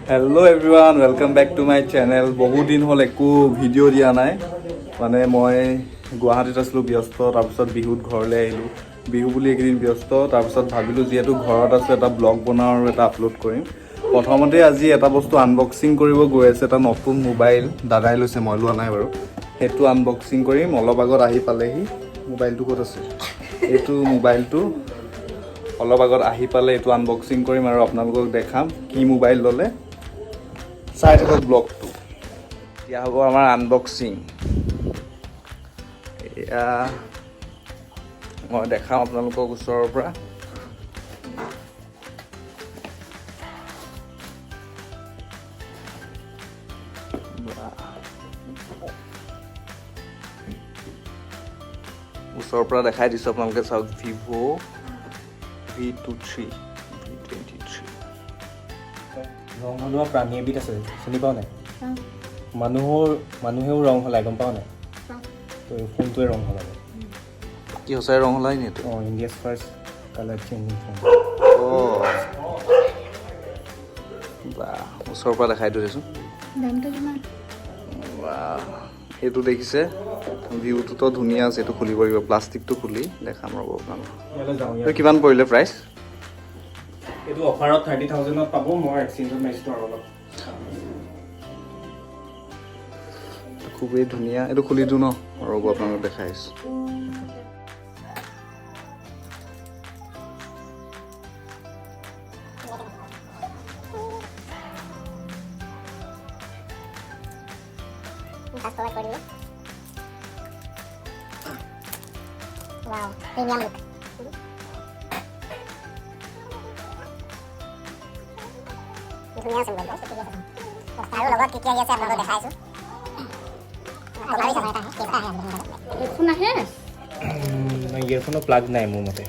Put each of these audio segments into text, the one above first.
Hello everyone, welcome back to my channel. বহু দিন হল একো ভিডিঅ' দিয়া নাই মানে মই গুৱাহাটীত আছিলোঁ ব্যস্ত তাৰপিছত বিহুত ঘৰলৈ আহিলোঁ বিহু বুলি এইকেইদিন ব্যস্ত তাৰপিছত ভাবিলোঁ যিহেতু ঘৰত আছোঁ এটা ব্লগ বনাওঁ আৰু এটা আপলোড কৰিম প্ৰথমতে আজি এটা বস্তু আনবক্সিং কৰিব গৈ আছে এটা নতুন মোবাইল দাদাই লৈছে মই লোৱা নাই বাৰু সেইটো আনবক্সিং কৰিম অলপ আগত আহি পালেহি মোবাইলটো ক'ত আছে এইটো মোবাইলটো অলপ আগত আহি পালে এইটো আনবক্সিং কৰিম আৰু আপোনালোকক দেখাম কি মোবাইল ল'লে চাই থাকক ব্লগটো এতিয়া হ'ব আমাৰ আনবক্সিং এয়া মই দেখাম আপোনালোকক ওচৰৰ পৰা ওচৰৰ পৰা দেখাই দিছোঁ আপোনালোকে চাওক Vivo V23 ৰং হলোৱা প্ৰাণী এবিধ আছে চিনি পাও নাই মানুহেও ৰং হলাই গম পাও নাই তো ফোনটোৱে ৰং হলাব কি সঁচাই ৰং হলাই নি অঁ India's first colour changing phone বা ওচৰৰ পৰা দেখাই দিছোঁ দামটো কিমান এইটো দেখিছে ভিউটোতো ধুনীয়া আছে এইটো খুলিব লাগিব প্লাষ্টিকটো খুলি দেখাম ৰ'ব আপোনালোকক এইটো কিমান পৰিলে প্ৰাইচ এইটো অফাৰত 30,000ত পাব মই এক্সচেঞ্জত মাৰিছোঁ আৰু অলপ খুবেই ধুনীয়া এইটো খুলি দিওঁ ন ৰ'ব আপোনালোকক দেখাই আছোঁ Wow, premium look. ধুনীয়া আছে মোবাইলটো আৰু লগত কি কি আহি আছে আপোনালোকক দেখাইছোঁ হেডফোন আহে ইয়েৰফোনৰ প্লাগ নাই মোৰ মতে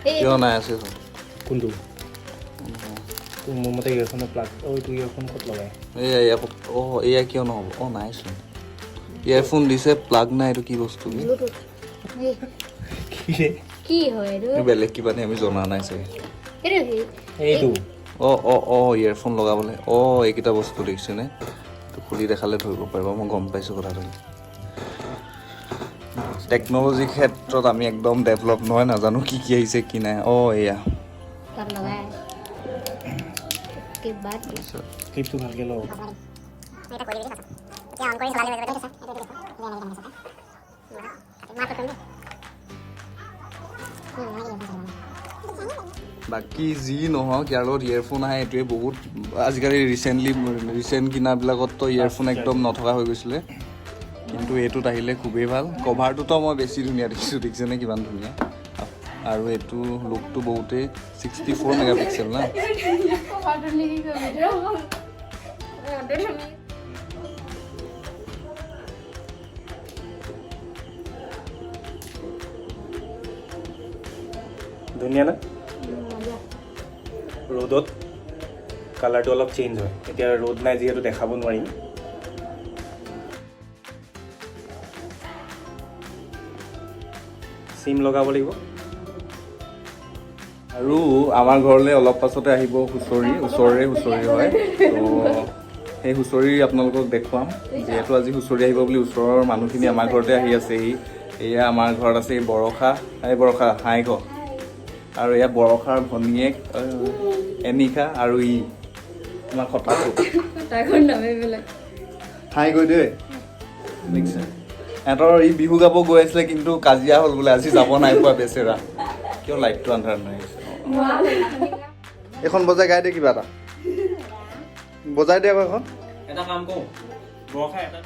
কিয় নাই আছে কোনটো মোৰ মতে ইয়েৰফোনৰ প্লাগ এইটো ইয়েৰফোন ক'ত লগাই এয়া কিয় নহ'ব নাইচোন ইয়েৰফোন দিছে প্লাগ নাই এইটো কি বস্তু কি হয় বেলেগ কিবা নে আমি জনা নাই চাগে এইটো ইয়েৰফোন লগাবলৈ এইকেইটা বস্তু দেখিছেনে এইটো খুলি দেখালে ধৰিব পাৰিব মই গম পাইছোঁ কথাটো টেকন'লজিৰ ক্ষেত্ৰত আমি একদম ডেভেলপ নহয় নাজানো কি কি আহিছে কি নাই এয়া ক্লিপটো ভালকৈ লওঁ বাকী যি নহওক ইয়াৰ লগত ইয়েৰফোন আহে এইটোৱে বহুত আজিকালি ৰিচেণ্ট কিনাবিলাকততো ইয়েৰফোন একদম নথকা হৈ গৈছিলে কিন্তু এইটোত আহিলে খুবেই ভাল কভাৰটোতো মই বেছি ধুনীয়া দেখিছোঁ দেখিছেনে কিমান ধুনীয়া আৰু এইটো লুকটো বহুতেই 64 মেগাপিক্সেল না ধুনীয়া না ৰ'দত কালাৰটো অলপ চেঞ্জ হয় এতিয়া ৰ'দ নাই যিহেতু দেখাব নোৱাৰিম চিম লগাব লাগিব আৰু আমাৰ ঘৰলৈ অলপ পাছতে আহিব ওচৰৰে হুঁচৰি হয় তো সেই হুঁচৰি আপোনালোকক দেখুৱাম যিহেতু আজি হুঁচৰি আহিব বুলি ওচৰৰ মানুহখিনি আমাৰ ঘৰতে আহি আছেহি এয়া আমাৰ ঘৰত আছে এই বৰষা হাই ঘৰ আৰু এয়া বৰষাৰ ভনীয়েক এনিশা আৰু আমাৰ খটাটো হাই গৈ দেই দেখিছে সিহঁতৰ বিহু গাব গৈ আছিলে কিন্তু কাজিয়া হ'ল বোলে আজি যাব নাই পোৱা বেচেৰা কিয় লাইটটো আন্ধাৰ নাই এখন বজাই গাই দে কিবা এটা বজাই দে আকৌ এখন এটা কাম কৰোঁ বৰষা এটা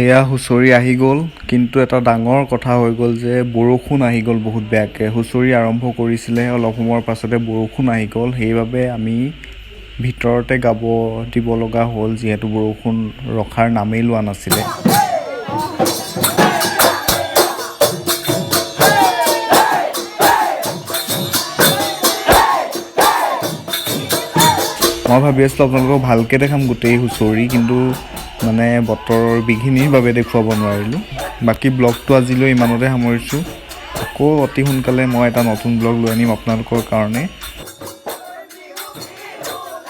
এয়া হুঁচৰি আহি গ'ল, কিন্তু এটা ডাঙৰ কথা হৈ গ'ল যে বৰষুণ আহি গ'ল বহুত বেয়াকৈ। হুঁচৰি আৰম্ভ কৰিছিলে, অলপ সময়ৰ পাছতে বৰষুণ আহি গ'ল, সেইবাবে আমি ভিতৰতে গাব দিব লগা হ'ল, যিহেতু বৰষুণ ৰখাৰ নামেই লোৱা নাছিলে। মই ভাবি আছিলোঁ আপোনালোকক ভালকৈ দেখাম গোটেই হুঁচৰি, কিন্তু মানে বতৰৰ বিঘিনিৰ বাবে দেখুৱাব নোৱাৰিলোঁ। বাকী ব্লগটো আজিলৈ ইমানতে সামৰিছোঁ। আকৌ অতি সোনকালে মই এটা নতুন ব্লগ লৈ আনিম আপোনালোকৰ কাৰণে।